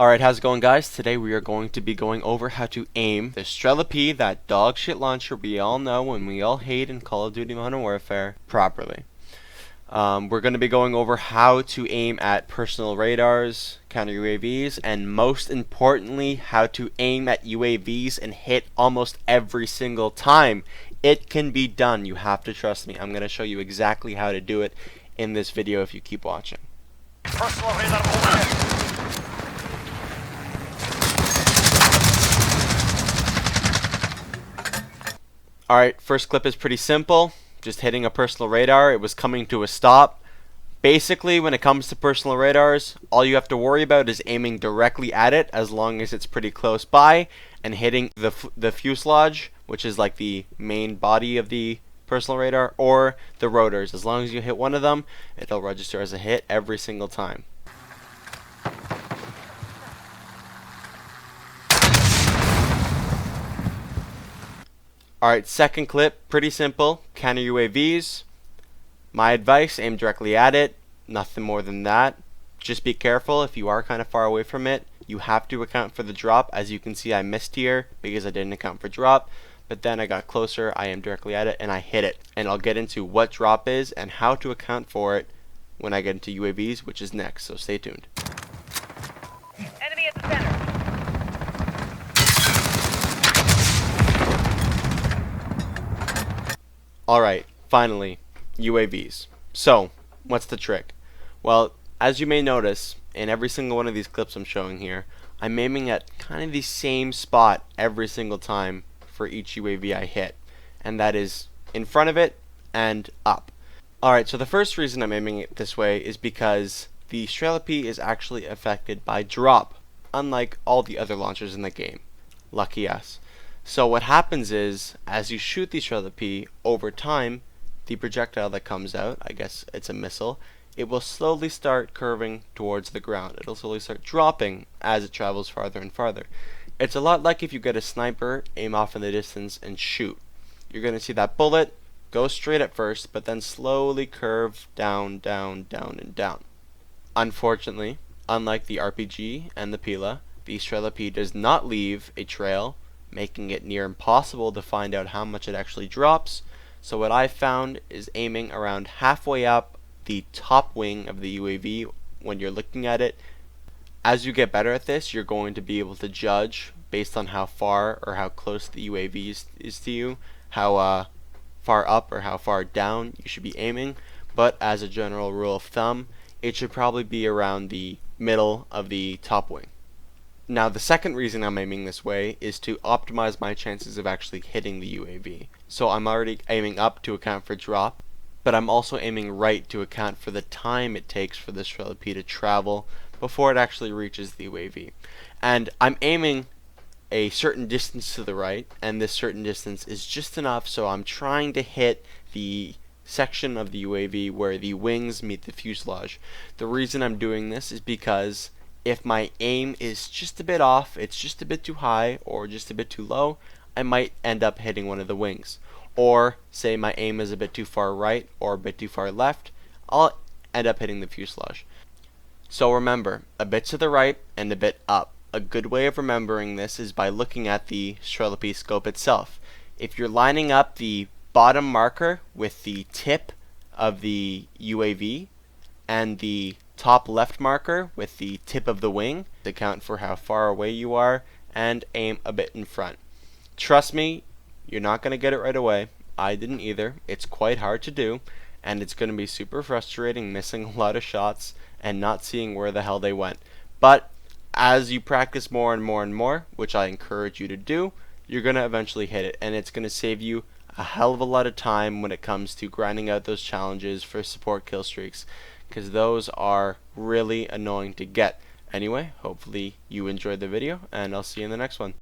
Alright, how's it going, guys? Today we are going to be going over how to aim the Strela-P, that dog shit launcher we all know and we all hate in Call of Duty Modern Warfare, properly. We're going to be going over how to aim at personal radars, counter UAVs, and most importantly, how to aim at UAVs and hit almost every single time. It can be done. You have to trust me. I'm going to show you exactly how to do it in this video if you keep watching. Personal radar overhead. Alright, first clip is pretty simple. Just hitting a personal radar. It was coming to a stop. Basically, when it comes to personal radars, all you have to worry about is aiming directly at it as long as it's pretty close by, and hitting the fuselage, which is like the main body of the personal radar, or the rotors. As long as you hit one of them, it'll register as a hit every single time. Alright, second clip, pretty simple. Counter UAVs. My advice, aim directly at it. Nothing more than that. Just be careful if you are kind of far away from it. You have to account for the drop. As you can see, I missed here because I didn't account for drop. But then I got closer, I aimed directly at it, and I hit it. And I'll get into what drop is and how to account for it when I get into UAVs, which is next. So stay tuned. Enemy at the center. Alright, finally, UAVs. So, what's the trick? Well, as you may notice, in every single one of these clips I'm showing here, I'm aiming at kind of the same spot every single time for each UAV I hit. And that is in front of it and up. Alright, so the first reason I'm aiming it this way is because the Strela-P is actually affected by drop, unlike all the other launchers in the game. Lucky us. So what happens is, as you shoot the Strela-P, over time, the projectile that comes out, I guess it's a missile, it will slowly start curving towards the ground. It'll slowly start dropping as it travels farther and farther. It's a lot like if you get a sniper, aim off in the distance, and shoot. You're going to see that bullet go straight at first, but then slowly curve down, down, down, and down. Unfortunately, unlike the RPG and the Pila, the Strela-P does not leave a trail, making it near impossible to find out how much it actually drops. So what I found is aiming around halfway up the top wing of the UAV when you're looking at it. As you get better at this, you're going to be able to judge based on how far or how close the UAV is to you, how far up or how far down you should be aiming. But as a general rule of thumb, it should probably be around the middle of the top wing. Now, the second reason I'm aiming this way is to optimize my chances of actually hitting the UAV. So I'm already aiming up to account for drop, but I'm also aiming right to account for the time it takes for the Strela-P to travel before it actually reaches the UAV. And I'm aiming a certain distance to the right, and this certain distance is just enough so I'm trying to hit the section of the UAV where the wings meet the fuselage. The reason I'm doing this is because if my aim is just a bit off, it's just a bit too high or just a bit too low, I might end up hitting one of the wings. Or say my aim is a bit too far right or a bit too far left, I'll end up hitting the fuselage. So remember, a bit to the right and a bit up. A good way of remembering this is by looking at the Strela-P scope itself. If you're lining up the bottom marker with the tip of the UAV and the top left marker with the tip of the wing, account for how far away you are, and aim a bit in front. Trust me, you're not going to get it right away. I didn't either. It's quite hard to do, and it's going to be super frustrating missing a lot of shots and not seeing where the hell they went. But as you practice more and more and more, which I encourage you to do, you're going to eventually hit it, and it's going to save you a hell of a lot of time when it comes to grinding out those challenges for support kill streaks, because those are really annoying to get. Anyway, hopefully you enjoyed the video, and I'll see you in the next one.